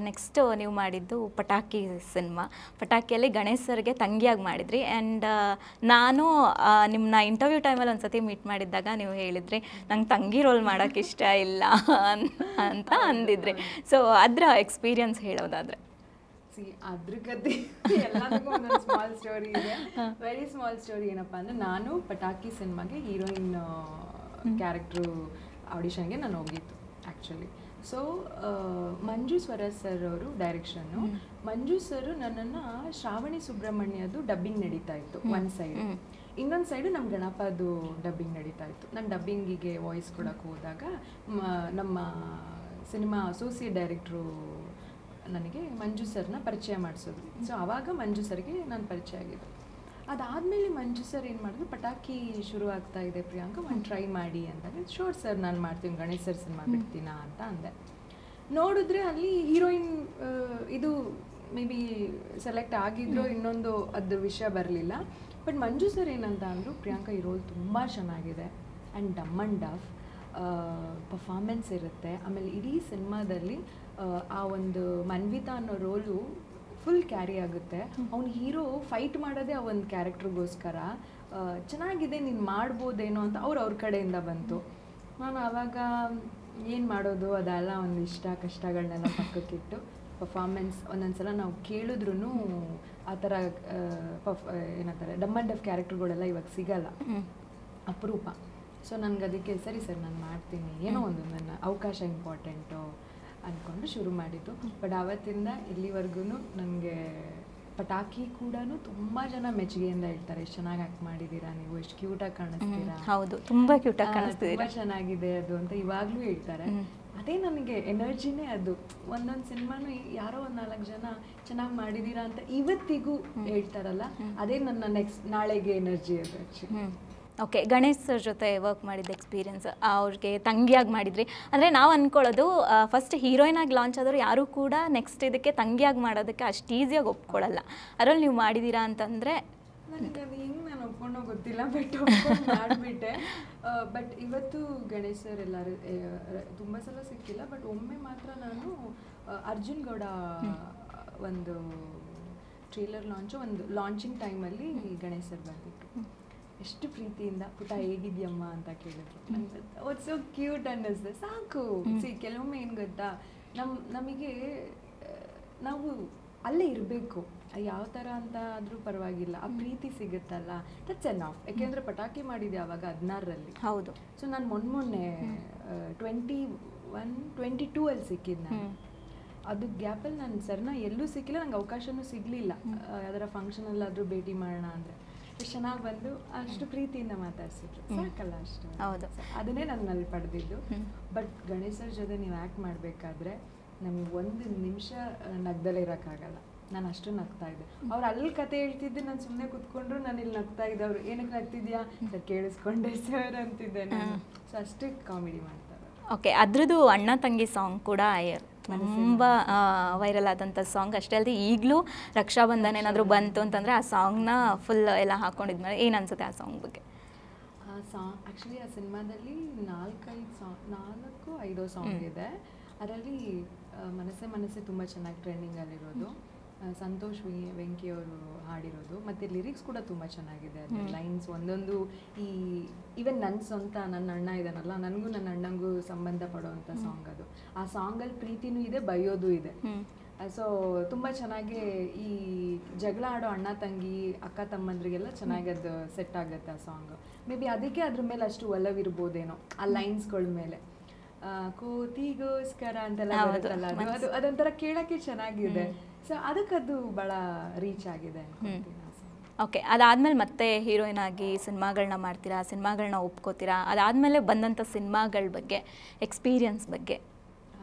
Next ನೀವು ಮಾಡಿದ್ದು ಪಟಾಕಿ ಸಿನಿಮಾ. ಪಟಾಕಿಯಲ್ಲಿ ಗಣೇಶ್ ಸರ್ಗೆ ತಂಗಿಯಾಗಿ ಮಾಡಿದ್ರಿ. ಆ್ಯಂಡ್ ನಾನು ನಿಮ್ಮನ್ನ ಇಂಟರ್ವ್ಯೂ ಟೈಮಲ್ಲಿ ಒಂದ್ಸತಿ ಮೀಟ್ ಮಾಡಿದ್ದಾಗ ನೀವು ಹೇಳಿದ್ರಿ ನಂಗೆ ತಂಗಿ ರೋಲ್ ಮಾಡೋಕ್ಕೆ ಇಷ್ಟ ಇಲ್ಲ ಅಂತ ಅಂದಿದ್ರಿ. ಸೊ ಅದರ ಎಕ್ಸ್ಪೀರಿಯನ್ಸ್ ಹೇಳೋದಾದರೆ? ಅದ್ರ ಕತೆ ಎಲ್ಲದಕ್ಕೂ ಒಂದೊಂದು ಸ್ಮಾಲ್ ಸ್ಟೋರಿ ಇದೆ. ವೆರಿ ಸ್ಮಾಲ್ ಸ್ಟೋರಿ ಏನಪ್ಪ ಅಂದರೆ, ನಾನು ಪಟಾಕಿ ಸಿನಿಮಾಗೆ ಹೀರೋಯಿನ್ ಕ್ಯಾರೆಕ್ಟ್ರು ಆಡಿಷನ್ಗೆ ನಾನು ಹೋಗಿತ್ತು ಆ್ಯಕ್ಚುಲಿ. ಸೊ ಮಂಜು ಸ್ವರಾಜ್ ಸರ್ ಅವರು ಡೈರೆಕ್ಷನ್ನು. ಮಂಜು ಸರ್ ನನ್ನನ್ನು ಶ್ರಾವಣಿ ಸುಬ್ರಹ್ಮಣ್ಯದು ಡಬ್ಬಿಂಗ್ ನಡೀತಾ ಇತ್ತು ಒಂದು ಸೈಡ್, ಇನ್ನೊಂದು ಸೈಡು ನಮ್ಮ ಗಣಪದು ಡಬ್ಬಿಂಗ್ ನಡೀತಾ ಇತ್ತು. ನಾನು ಡಬ್ಬಿಂಗಿಗೆ ವಾಯ್ಸ್ ಕೊಡೋಕ್ಕೆ ಹೋದಾಗ ನಮ್ಮ ಸಿನಿಮಾ ಅಸೋಸಿಯೇಟ್ ಡೈರೆಕ್ಟ್ರು ನನಗೆ ಮಂಜು ಸರ್ನ ಪರಿಚಯ ಮಾಡಿಸೋದು. ಸೊ ಆವಾಗ ಮಂಜು ಸರ್ಗೆ ನಾನು ಪರಿಚಯ ಆಗಿದ್ದು. ಅದಾದಮೇಲೆ ಮಂಜು ಸರ್ ಏನು ಮಾಡಿದ್ರು, ಪಟಾಕಿ ಶುರು ಆಗ್ತಾ ಇದೆ ಪ್ರಿಯಾಂಕ, ಒಂದು ಟ್ರೈ ಮಾಡಿ ಅಂದಾಗ, ಶೋರ್ ಸರ್ ನಾನು ಮಾಡ್ತೀನಿ, ಗಣೇಶ್ ಸರ್ ಸಿನಿಮಾ ಬಿಡ್ತೀನಾ ಅಂತ ಅಂದೆ. ನೋಡಿದ್ರೆ ಅಲ್ಲಿ ಹೀರೋಯಿನ್ ಇದು ಮೇ ಬಿ ಸೆಲೆಕ್ಟ್ ಆಗಿದ್ರು, ಇನ್ನೊಂದು ಅದ್ರ ವಿಷಯ ಬರಲಿಲ್ಲ. ಬಟ್ ಮಂಜು ಸರ್ ಏನಂತ ಅಂದರು, ಪ್ರಿಯಾಂಕ ಈ ರೋಲ್ ತುಂಬ ಚೆನ್ನಾಗಿದೆ ಆ್ಯಂಡ್ ಡಮ್ ಆ್ಯಂಡ್ ಡಫ್ ಪರ್ಫಾರ್ಮೆನ್ಸ್ ಇರುತ್ತೆ. ಆಮೇಲೆ ಇಡೀ ಸಿನಿಮಾದಲ್ಲಿ ಆ ಒಂದು ಮನ್ವಿತಾ ಅನ್ನೋ ರೋಲು ಫುಲ್ ಕ್ಯಾರಿ ಆಗುತ್ತೆ. ಅವ್ನು ಹೀರೋ ಫೈಟ್ ಮಾಡೋದೇ ಆ ಒಂದು ಕ್ಯಾರೆಕ್ಟ್ರಿಗೋಸ್ಕರ. ಚೆನ್ನಾಗಿದೆ, ನೀನು ಮಾಡ್ಬೋದೇನೋ ಅಂತ ಅವ್ರ ಕಡೆಯಿಂದ ಬಂತು. ನಾನು ಆವಾಗ ಏನು ಮಾಡೋದು, ಅದೆಲ್ಲ ಒಂದು ಕಷ್ಟಗಳನ್ನೆಲ್ಲ ಪಕ್ಕಕ್ಕಿಟ್ಟು ಪರ್ಫಾರ್ಮೆನ್ಸ್ ಒಂದೊಂದು ಸಲ ನಾವು ಕೇಳಿದ್ರೂ ಆ ಥರ ಏನಂತಾರೆ ಡಮ್ ಆ್ಯಂಡ್ ಡಫ್ ಕ್ಯಾರೆಕ್ಟರ್ಗಳೆಲ್ಲ ಇವಾಗ ಸಿಗಲ್ಲ, ಅಪರೂಪ. ಸೊ ನನಗೆ ಅದಕ್ಕೆ ಸರಿ ಸರ್ ನಾನು ಮಾಡ್ತೀನಿ, ಏನೋ ಒಂದು ನನ್ನ ಅವಕಾಶ ಇಂಪಾರ್ಟೆಂಟು ಅಂದ್ಕೊಂಡು ಶುರು ಮಾಡಿದ್ದು. ಬಟ್ ಆವತ್ತಿಂದ ಇಲ್ಲಿವರೆಗೂ ನನಗೆ ಪಟಾಕಿ ಕೂಡ ತುಂಬ ಜನ ಮೆಚ್ಚುಗೆಯಿಂದ ಹೇಳ್ತಾರೆ, ಎಷ್ಟು ಚೆನ್ನಾಗಿ ಆ್ಯಕ್ಟ್ ಮಾಡಿದ್ದೀರಾ ನೀವು, ಎಷ್ಟು ಕ್ಯೂಟಾಗಿ ಕಾಣಿಸ್ತೀರಾ. ಹೌದು, ತುಂಬ ಕ್ಯೂಟಾಗಿ ಕಾಣಿಸ್ತೀರಾ, ತುಂಬ ಚೆನ್ನಾಗಿದೆ ಅದು ಅಂತ ಇವಾಗಲೂ ಹೇಳ್ತಾರೆ. ಅದೇ ನನಗೆ ಎನರ್ಜಿನೇ ಅದು. ಒಂದೊಂದು ಸಿನಿಮಾನು ಯಾರೋ ಒಂದು 4 ಜನ ಚೆನ್ನಾಗಿ ಮಾಡಿದ್ದೀರಾ ಅಂತ ಇವತ್ತಿಗೂ ಹೇಳ್ತಾರಲ್ಲ, ಅದೇ ನನ್ನ ನೆಕ್ಸ್ಟ್ ನಾಳೆಗೆ ಎನರ್ಜಿ ಅದು ಆ್ಯಕ್ಚುಲಿ. ಓಕೆ, ಗಣೇಶ್ ಸರ್ ಜೊತೆ ವರ್ಕ್ ಮಾಡಿದ ಎಕ್ಸ್ಪೀರಿಯನ್ಸ್, ಅವ್ರಿಗೆ ತಂಗಿಯಾಗಿ ಮಾಡಿದ್ರಿ. ಅಂದರೆ ನಾವು ಅಂದ್ಕೊಳ್ಳೋದು ಫಸ್ಟ್ ಹೀರೋಯಿನ್ ಆಗಿ ಲಾಂಚ್ ಆದರೂ ಯಾರೂ ಕೂಡ ನೆಕ್ಸ್ಟ್ ಇದಕ್ಕೆ ತಂಗಿಯಾಗಿ ಮಾಡೋದಕ್ಕೆ ಅಷ್ಟು ಈಸಿಯಾಗಿ ಒಪ್ಕೊಳ್ಳಲ್ಲ. ಅದರಲ್ಲಿ ನೀವು ಮಾಡಿದ್ದೀರಾ ಅಂತಂದರೆ ನನಗೆ ಅದು ಹೆಂಗೆ ನಾನು ಒಪ್ಕೊಂಡೋ ಗೊತ್ತಿಲ್ಲ, ಬಟ್ ಮಾಡಿಬಿಟ್ಟೆ. ಬಟ್ ಇವತ್ತು ಗಣೇಶ್ ಸರ್ ಎಲ್ಲರೂ ತುಂಬ ಸಲ ಸಿಕ್ಕಿಲ್ಲ, ಬಟ್ ಒಮ್ಮೆ ಮಾತ್ರ ನಾನು ಅರ್ಜುನ್ ಗೌಡ ಒಂದು ಟ್ರೇಲರ್ ಒಂದು ಲಾಂಚಿಂಗ್ ಟೈಮಲ್ಲಿ ಗಣೇಶ್ ಸರ್ ಬಂದಿತ್ತು. ಎಷ್ಟು ಪ್ರೀತಿಯಿಂದ ಪುಟ ಹೇಗಿದ್ಯಮ್ಮ ಅಂತ ಕೇಳಿದ್ರು. ಇಟ್ಸ್ ಸೋ ಕ್ಯೂಟ್ ಅನ್ನಿಸ್ದೆ, ಸಾಕು. ಕೆಲವೊಮ್ಮೆ ಏನು ಗೊತ್ತಾ, ನಮಗೆ ನಾವು ಅಲ್ಲೇ ಇರಬೇಕು, ಯಾವ ಥರ ಅಂತ ಆದರೂ ಪರವಾಗಿಲ್ಲ, ಆ ಪ್ರೀತಿ ಸಿಗುತ್ತಲ್ಲ, ದಟ್ಸ್ ಎನಫ್. ಯಾಕೆಂದರೆ ಪಟಾಕಿ ಮಾಡಿದೆ ಆವಾಗ 16ರಲ್ಲಿ. ಹೌದು. ಸೊ ನಾನು ಮೊನ್ನೆ 22 ಅಲ್ಲಿ ಸಿಕ್ಕಿದ್ದು ನಾನು. ಅದು ಗ್ಯಾಪಲ್ಲಿ ನಾನು ಸರ್ನ ಎಲ್ಲೂ ಸಿಕ್ಕಿಲ್ಲ, ನಂಗೆ ಅವಕಾಶನೂ ಸಿಗಲಿಲ್ಲ. ಯಾವ್ದಾರ ಫಂಕ್ಷನಲ್ಲಾದರೂ ಭೇಟಿ ಮಾಡೋಣ ಅಂದರೆ ಎಷ್ಟು ಚೆನ್ನಾಗಿ ಬಂದು ಅಷ್ಟು ಪ್ರೀತಿಯಿಂದ ಮಾತಾಡ್ಸಿದ್ರು, ಸಾಕಲ್ಲ ಅಷ್ಟು. ಹೌದು, ಅದನ್ನೇ ನನ್ನಲ್ಲಿ ಪಡೆದಿದ್ದು. ಬಟ್ ಗಣೇಶ್ ಸರ್ ಜೊತೆ ನೀವು ಆ್ಯಕ್ಟ್ ಮಾಡಬೇಕಾದ್ರೆ ನಮಗೆ 1 ನಿಮಿಷ ನಗ್ದಲ್ಲೇ ಇರೋಕ್ಕಾಗಲ್ಲ. ನಾನು ಅಷ್ಟು ನಗ್ತಾ ಇದ್ದೆ. ಅವ್ರು ಅಲ್ಲಿ ಕತೆ ಹೇಳ್ತಿದ್ದೆ, ನಾನು ಸುಮ್ಮನೆ ಕೂತ್ಕೊಂಡ್ರು, ನಾನು ಇಲ್ಲಿ ನಗ್ತಾ ಇದ್ದೆ. ಅವ್ರು ಏನಕ್ಕೆ ನಗ್ತಿದ್ಯಾ ಸರ್, ಕೇಳಿಸ್ಕೊಂಡೆ ಸರ್ ಅಂತಿದ್ದೆ ನಾನು. ಸೊ ಅಷ್ಟೇ ಕಾಮಿಡಿ ಮಾಡ್ತಾರೆ. ಓಕೆ, ಅದ್ರದ್ದು ಅಣ್ಣ ತಂಗಿ ಸಾಂಗ್ ಕೂಡ ತುಂಬ ವೈರಲ್ ಆದಂಥ ಸಾಂಗ್. ಅಷ್ಟೇ ಅಲ್ಲದೆ ಈಗಲೂ ರಕ್ಷಾಬಂಧನ ಏನಾದರೂ ಬಂತು ಅಂತಂದರೆ ಆ ಸಾಂಗ್ನ ಫುಲ್ ಎಲ್ಲ ಹಾಕ್ಕೊಂಡಿದ್ಮೇಲೆ ಏನು ಅನ್ಸುತ್ತೆ ಆ ಸಾಂಗ್ ಬಗ್ಗೆ? ಆ ಸಾಂಗ್ ಆ್ಯಕ್ಚುಲಿ ಆ ಸಿನಿಮಾದಲ್ಲಿ 4-5 ಸಾಂಗ್ ಇದೆ. ಅದರಲ್ಲಿ ಮನಸ್ಸೇ ಮನಸ್ಸೇ ತುಂಬ ಚೆನ್ನಾಗಿ ಟ್ರೆಂಡಿಂಗಲ್ಲಿರೋದು, ಸಂತೋಷ್ ವೆಂಕಿ ಅವರು ಹಾಡಿರೋದು. ಮತ್ತು ಲಿರಿಕ್ಸ್ ಕೂಡ ತುಂಬ ಚೆನ್ನಾಗಿದೆ. ಅದರ ಲೈನ್ಸ್ ಒಂದೊಂದು ಈವನ್ ನನ್ನ ಸ್ವಂತ ನನ್ನ ಅಣ್ಣ ಇದ್ದಾನಲ್ಲ, ನನಗೂ ನನ್ನ ಅಣ್ಣಂಗೂ ಸಂಬಂಧ ಪಡೋವಂಥ ಸಾಂಗ್ ಅದು. ಆ ಸಾಂಗಲ್ಲಿ ಪ್ರೀತಿನೂ ಇದೆ, ಬೈಯೋದು ಇದೆ. ಸೊ ತುಂಬ ಚೆನ್ನಾಗಿ ಈ ಜಗಳ ಆಡೋ ಅಣ್ಣ ತಂಗಿ ಅಕ್ಕ ತಮ್ಮಂದ್ರಿಗೆಲ್ಲ ಚೆನ್ನಾಗಿ ಅದು ಸೆಟ್ ಆಗುತ್ತೆ ಆ ಸಾಂಗ್. ಮೇ ಬಿ ಅದಕ್ಕೆ ಅದ್ರ ಮೇಲೆ ಅಷ್ಟು ಒಲವಿರ್ಬೋದೇನೋ ಆ ಲೈನ್ಸ್ಗಳ ಮೇಲೆ. ಕೋತಿಗೋಸ್ಕರ ಅಂತೆಲ್ಲ ಬರುತ್ತಲ್ಲ, ಅದು ಅದೊಂಥರ ಕೇಳೋಕ್ಕೆ ಚೆನ್ನಾಗಿದೆ. ಸೊ ಅದಕ್ಕದು ಭಾಳ ರೀಚ್ ಆಗಿದೆ. ಓಕೆ, ಅದಾದಮೇಲೆ ಮತ್ತೆ ಹೀರೋಯಿನ್ ಆಗಿ ಸಿನಿಮಾಗಳನ್ನ ಮಾಡ್ತೀರಾ, ಸಿನಿಮಾಗಳನ್ನ ಒಪ್ಕೋತೀರಾ. ಅದಾದಮೇಲೆ ಬಂದಂಥ ಸಿನಿಮಾಗಳ ಬಗ್ಗೆ, ಎಕ್ಸ್ಪೀರಿಯನ್ಸ್ ಬಗ್ಗೆ?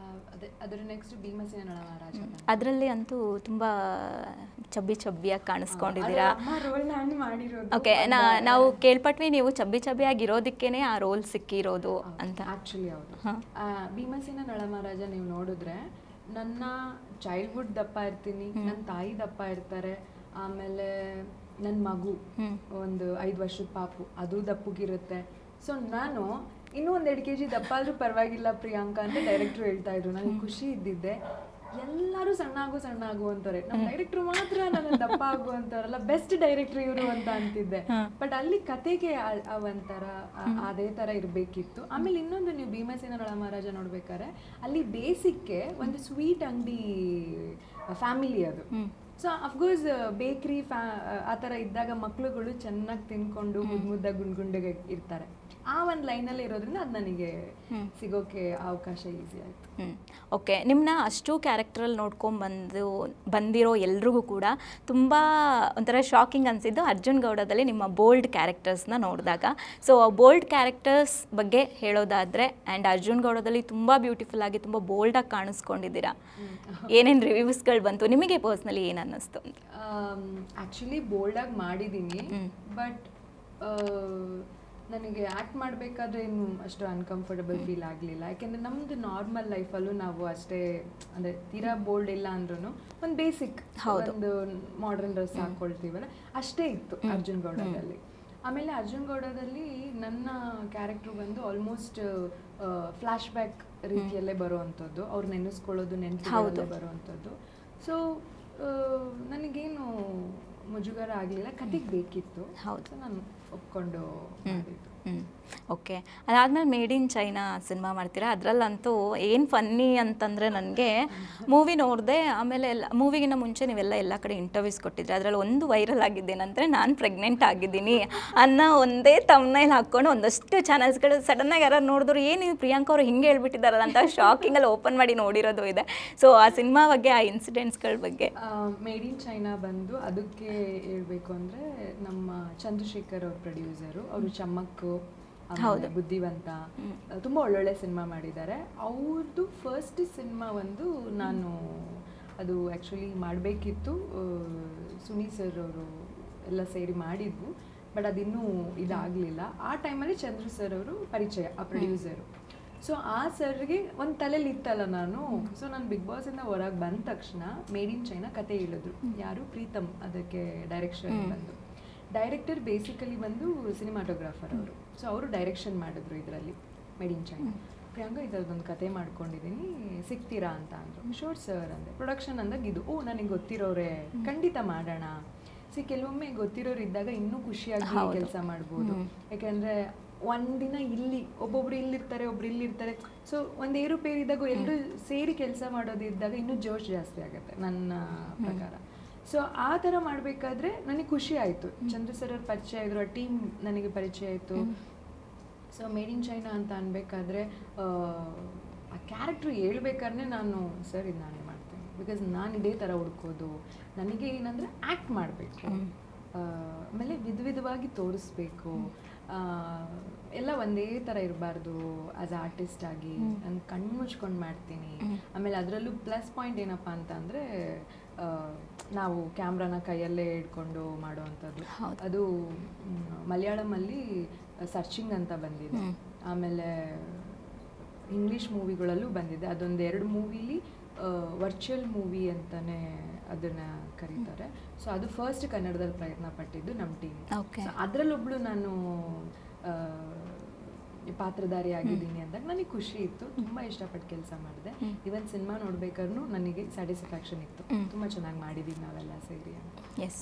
ಅದರ ನೆಕ್ಸ್ಟ್ ಭೀಮಸೇನ ನಳಮಹಾರಾಜ. ಅದರಲ್ಲಿ ಅಂತೂ ತುಂಬ ಚಬ್ಬಿಯಾಗಿ ಕಾಣಿಸ್ಕೊಂಡಿದ್ದೀರಾ. ಓಕೆ, ನಾವು ಕೇಳ್ಪಟ್ವಿ ನೀವು ಚಬ್ಬಿಯಾಗಿರೋದಕ್ಕೇನೆ ಆ ರೋಲ್ ಸಿಕ್ಕಿರೋದು ಅಂತ. ಆ್ಯಕ್ಚುಲಿ ಹೌದು. ಭೀಮಸೇನ ನಳಮಹಾರಾಜ ನೀವು ನೋಡಿದ್ರೆ ನನ್ನ ಚೈಲ್ಡ್ಹುಡ್ ದಪ್ಪ ಇರ್ತೀನಿ, ನನ್ನ ತಾಯಿ ದಪ್ಪ ಇರ್ತಾರೆ, ಆಮೇಲೆ ನನ್ನ ಮಗು ಒಂದು 5 ವರ್ಷದ ಪಾಪು ಅದು ದಪ್ಪಗಿರುತ್ತೆ. ಸೊ ನಾನು ಇನ್ನೂ 1-2 kg ದಪ್ಪ ಆದರೂ ಪರವಾಗಿಲ್ಲ ಪ್ರಿಯಾಂಕಾ ಅಂತ ಡೈರೆಕ್ಟ್ರು ಹೇಳ್ತಾ ಇದ್ರು. ನನಗೆ ಖುಷಿ ಇದ್ದಿದ್ದೆ. ಎಲ್ಲರೂ ಸಣ್ಣ ಆಗು ಅಂತಾರೆ, ನಮ್ಮ ಡೈರೆಕ್ಟರ್ ಮಾತ್ರ ನನ್ನ ದಪ್ಪ ಆಗು ಅಂತಾರಲ್ಲ, ಬೆಸ್ಟ್ ಡೈರೆಕ್ಟರ್ ಇವರು ಅಂತ ಅಂತಿದ್ದೆ. ಬಟ್ ಅಲ್ಲಿ ಕತೆಗೆ ಒಂಥರ ಅದೇ ತರ ಇರ್ಬೇಕಿತ್ತು. ಆಮೇಲೆ ಇನ್ನೊಂದು, ನೀವು ಭೀಮಸೇನ ಮಹಾರಾಜ ನೋಡ್ಬೇಕಾದ್ರೆ ಅಲ್ಲಿ ಬೇಸಿಕ್ಗೆ ಒಂದು ಸ್ವೀಟ್ ಅಂಗಡಿ ಫ್ಯಾಮಿಲಿ ಅದು. ಸೊ ಅಫ್ಕೋರ್ಸ್ ಬೇಕ್ರಿ ಆ ಥರ ಇದ್ದಾಗ ಮಕ್ಳುಗಳು ಚೆನ್ನಾಗಿ ತಿನ್ಕೊಂಡು ಮುದ್ದಾಗಿ ಗುಂಡ್ಗುಂಡಿಗೆ ಇರ್ತಾರೆ. ಆ ಒಂದು ಲೈನಲ್ಲಿ ಇರೋದ್ರಿಂದ ಅದು ನನಗೆ ಸಿಗೋಕೆ ಅವಕಾಶ ಈಸಿ ಆಯಿತು. ಓಕೆ, ನಿಮ್ಮನ್ನ ಅಷ್ಟು ಕ್ಯಾರೆಕ್ಟ್ರಲ್ಲಿ ಬಂದಿರೋ ಎಲ್ರಿಗೂ ಕೂಡ ತುಂಬ ಒಂಥರ ಶಾಕಿಂಗ್ ಅನಿಸಿದ್ದು ಅರ್ಜುನ್ ಗೌಡದಲ್ಲಿ ನಿಮ್ಮ ಬೋಲ್ಡ್ ಕ್ಯಾರೆಕ್ಟರ್ಸ್ನ ನೋಡಿದಾಗ. ಸೊ ಬೋಲ್ಡ್ ಕ್ಯಾರೆಕ್ಟರ್ಸ್ ಬಗ್ಗೆ ಹೇಳೋದಾದರೆ, ಆ್ಯಂಡ್ ಅರ್ಜುನ್ ಗೌಡದಲ್ಲಿ ತುಂಬ ಬ್ಯೂಟಿಫುಲ್ ಆಗಿ ತುಂಬ ಬೋಲ್ಡಾಗಿ ಕಾಣಿಸ್ಕೊಂಡಿದ್ದೀರಾ. ಏನೇನು ರಿವ್ಯೂಸ್ಗಳು ಬಂತು, ನಿಮಗೆ ಪರ್ಸ್ನಲಿ ಏನು ಅನ್ನಿಸ್ತು ಅಂತ? ಆ್ಯಕ್ಚುಲಿ ಬೋಲ್ಡಾಗಿ ಮಾಡಿದ್ದೀನಿ, ಬಟ್ ನನಗೆ ಆ್ಯಕ್ಟ್ ಮಾಡಬೇಕಾದ್ರೆ ಏನು ಅಷ್ಟು ಅನ್ಕಂಫರ್ಟಬಲ್ ಫೀಲ್ ಆಗಲಿಲ್ಲ. ಯಾಕೆಂದರೆ ನಮ್ಮದು ನಾರ್ಮಲ್ ಲೈಫಲ್ಲೂ ನಾವು ಅಷ್ಟೇ, ಅಂದರೆ ತೀರಾ ಬೋಲ್ಡ್ ಇಲ್ಲ ಅಂದ್ರೂ ಒಂದು ಬೇಸಿಕ್ ಒಂದು ಮಾಡರ್ನ್ ಡ್ರೆಸ್ ಹಾಕ್ಕೊಳ್ತೀವಲ್ಲ, ಅಷ್ಟೇ ಇತ್ತು ಅರ್ಜುನ್ ಗೌಡದಲ್ಲಿ. ಆಮೇಲೆ ಅರ್ಜುನ್ ಗೌಡದಲ್ಲಿ ನನ್ನ ಕ್ಯಾರೆಕ್ಟ್ರು ಬಂದು ಆಲ್ಮೋಸ್ಟ್ ಫ್ಲ್ಯಾಶ್ ಬ್ಯಾಕ್ ರೀತಿಯಲ್ಲೇ ಬರುವಂಥದ್ದು, ಅವ್ರು ನೆನೆಸ್ಕೊಳ್ಳೋದು ನೆನಪುಗಳಲ್ಲೇ ಬರುವಂಥದ್ದು. ಸೊ ನನಗೇನು ಮುಜುಗರ ಆಗಲಿಲ್ಲ, ಕತೆಗೆ ಬೇಕಿತ್ತು. ಹೌದು, ನಾನು ಒಪ್ಕೊಂಡು ಮಾಡಿದ್ದು. ಓಕೆ, ಅದಾದ್ಮೇಲೆ ಮೇಡ್ ಇನ್ ಚೈನಾ ಸಿನಿಮಾ ಮಾಡ್ತೀರಾ. ಅದರಲ್ಲಂತೂ ಏನು ಫನ್ನಿ ಅಂತಂದರೆ, ನನಗೆ ಮೂವಿ ನೋಡಿದೆ, ಆಮೇಲೆ ಮೂವಿಗಿನ್ನ ಮುಂಚೆ ನೀವೆಲ್ಲ ಎಲ್ಲ ಕಡೆ ಇಂಟರ್ವ್ಯೂಸ್ ಕೊಟ್ಟಿದ್ರಿ. ಅದರಲ್ಲಿ ಒಂದು ವೈರಲ್ ಆಗಿದ್ದೇನೆಂದರೆ, ನಾನು ಪ್ರೆಗ್ನೆಂಟ್ ಆಗಿದ್ದೀನಿ ಅನ್ನೋ ಒಂದೇ ತಮ್ನೈಲ್ ಹಾಕ್ಕೊಂಡು ಒಂದಷ್ಟು ಚಾನಲ್ಸ್ಗಳು ಸಡನ್ನಾಗಿ ಯಾರು ನೋಡಿದ್ರು, ಏನು ಪ್ರಿಯಾಂಕಾ ಅವರು ಹಿಂಗೆ ಹೇಳ್ಬಿಟ್ಟಿದ್ದಾರಲ್ಲ ಅಂತ ಶಾಕಿಂಗಲ್ಲಿ ಓಪನ್ ಮಾಡಿ ನೋಡಿರೋದು ಇದೆ. ಸೊ ಆ ಸಿನಿಮಾ ಬಗ್ಗೆ, ಆ ಇನ್ಸಿಡೆಂಟ್ಸ್ಗಳ ಬಗ್ಗೆ. ಮೇಡ್ ಇನ್ ಚೈನಾ ಬಂದು ಅದಕ್ಕೆ ಹೇಳ್ಬೇಕು ಅಂದರೆ, ನಮ್ಮ ಚಂದ್ರಶೇಖರ್ ಅವ್ರ ಪ್ರೊಡ್ಯೂಸರು, ಅವರು ಚಮ್ಮಕ್ಕು, ಬುದ್ಧಿವಂತ, ತುಂಬ ಒಳ್ಳೊಳ್ಳೆ ಸಿನಿಮಾ ಮಾಡಿದ್ದಾರೆ. ಅವ್ರದ್ದು ಫಸ್ಟ್ ಸಿನಿಮಾ ಒಂದು ನಾನು ಅದು ಆ್ಯಕ್ಚುಲಿ ಮಾಡಬೇಕಿತ್ತು, ಸುನಿ ಸರ್ ಅವರು ಎಲ್ಲ ಸೇರಿ ಮಾಡಿದ್ವು, ಬಟ್ ಅದಿನ್ನೂ ಇದಾಗಲಿಲ್ಲ. ಆ ಟೈಮಲ್ಲಿ ಚಂದ್ರ ಸರ್ ಅವರು ಪರಿಚಯ, ಆ ಪ್ರೊಡ್ಯೂಸರು. ಸೊ ಆ ಸರ್ಗೆ ಒಂದು ತಲೆಯಲ್ಲಿ ಇತ್ತಲ್ಲ ನಾನು. ಸೊ ನಾನು ಬಿಗ್ ಬಾಸಿಂದ ಹೊರಗೆ ಬಂದ ತಕ್ಷಣ ಮೇಡ್ ಇನ್ ಚೈನಾ ಕತೆ ಹೇಳಿದ್ರು. ಯಾರು? ಪ್ರೀತಮ್ ಅದಕ್ಕೆ ಡೈರೆಕ್ಷನ್ ಬಂದು. ಡೈರೆಕ್ಟರ್ ಬೇಸಿಕಲಿ ಬಂದು ಸಿನಿಮಾಟೋಗ್ರಾಫರ್ ಅವರು. ಸೊ ಅವರು ಡೈರೆಕ್ಷನ್ ಮಾಡಿದ್ರು ಇದರಲ್ಲಿ ಮೇಡ್ ಇನ್ ಚೈನಾ. ಪ್ರಿಯಾಂಕಾ ಇದರದೊಂದು ಕತೆ ಮಾಡ್ಕೊಂಡಿದ್ದೀನಿ, ಸಿಗ್ತೀರಾ ಅಂತ ಅಂದರು. ಶೋರ್ ಸರ್ ಅಂದೆ. ಪ್ರೊಡಕ್ಷನ್ ಅಂದಾಗ ಇದು, ನನಗೆ ಗೊತ್ತಿರೋರೆ, ಖಂಡಿತ ಮಾಡೋಣ. ಕೆಲವೊಮ್ಮೆ ಗೊತ್ತಿರೋರು ಇದ್ದಾಗ ಇನ್ನೂ ಖುಷಿಯಾಗಿ ಕೆಲಸ ಮಾಡ್ಬೋದು. ಯಾಕೆಂದರೆ ಒಂದಿನ ಇಲ್ಲಿ ಒಬ್ಬೊಬ್ರು ಇಲ್ಲಿರ್ತಾರೆ, ಒಬ್ರು ಇಲ್ಲಿರ್ತಾರೆ. ಸೊ ಒಂದು ಏರುಪೇರಿದ್ದಾಗ ಎಲ್ಲರೂ ಸೇರಿ ಕೆಲಸ ಮಾಡೋದಿದ್ದಾಗ ಇನ್ನೂ ಜೋಶ್ ಜಾಸ್ತಿ ಆಗುತ್ತೆ ನನ್ನ ಪ್ರಕಾರ. ಸೊ ಆ ಥರ ಮಾಡಬೇಕಾದ್ರೆ ನನಗೆ ಖುಷಿ ಆಯಿತು. ಚಂದ್ರ ಸರ್ ಅವ್ರ ಪರಿಚಯ ಆಗಿದ್ರು, ಆ ಟೀಮ್ ನನಗೆ ಪರಿಚಯ ಆಯಿತು. ಸೊ ಮೇಡ್ ಇನ್ ಚೈನಾ ಅಂತ ಅನ್ಬೇಕಾದ್ರೆ ಆ ಕ್ಯಾರೆಕ್ಟ್ರ್ ಹೇಳ್ಬೇಕಾದ್ರೆ ನಾನು ಸರ್ ಇದು ನಾನೇ ಮಾಡ್ತೇನೆ, ಬಿಕಾಸ್ ನಾನು ಇದೇ ಥರ ಹುಡ್ಕೋದು. ನನಗೆ ಏನಂದರೆ ಆ್ಯಕ್ಟ್ ಮಾಡಬೇಕು, ಆಮೇಲೆ ವಿಧವಾಗಿ ತೋರಿಸ್ಬೇಕು, ಎಲ್ಲ ಒಂದೇ ಥರ ಇರಬಾರ್ದು. ಆ್ಯಸ್ ಆರ್ಟಿಸ್ಟ್ ಆಗಿ ನಾನು ಕಣ್ಣು ಮುಚ್ಕೊಂಡು ಮಾಡ್ತೀನಿ. ಆಮೇಲೆ ಅದರಲ್ಲೂ ಪ್ಲಸ್ ಪಾಯಿಂಟ್ ಏನಪ್ಪ ಅಂತ ಅಂದರೆ, ನಾವು ಕ್ಯಾಮ್ರಾನ ಕೈಯಲ್ಲೇ ಇಟ್ಕೊಂಡು ಮಾಡೋವಂಥದ್ದು. ಅದು ಮಲಯಾಳಮಲ್ಲಿ ಸರ್ಚಿಂಗ್ ಅಂತ ಬಂದಿದೆ, ಆಮೇಲೆ ಇಂಗ್ಲೀಷ್ ಮೂವಿಗಳಲ್ಲೂ ಬಂದಿದೆ. ಅದೊಂದು 2 ಮೂವಿಲಿ ವರ್ಚುವಲ್ ಮೂವಿ ಅಂತಲೇ ಅದನ್ನು ಕರೀತಾರೆ. ಸೊ ಅದು ಫಸ್ಟ್ ಕನ್ನಡದಲ್ಲಿ ಪ್ರಯತ್ನ ಪಟ್ಟಿದ್ದು ನಮ್ಮ ಟೀಮ್. ಅದರಲ್ಲೊಬ್ಳು ನಾನು ಪಾತ್ರಧಾರಿ ಆಗಿದ್ದೀನಿ ಅಂದಾಗ ನನಗೆ ಖುಷಿ ಇತ್ತು, ತುಂಬ ಇಷ್ಟಪಟ್ಟು ಕೆಲಸ ಮಾಡಿದೆ. ಇವನ್ ಸಿನಿಮಾ ನೋಡ್ಬೇಕಾದ್ರೂ ನನಗೆ ಸ್ಯಾಟಿಸ್ಫ್ಯಾಕ್ಷನ್ ಇತ್ತು, ತುಂಬ ಚೆನ್ನಾಗಿ ಮಾಡಿದ್ದೀವಿ ನಾವೆಲ್ಲ ಸೇರಿ ಅಂತ. ಎಸ್.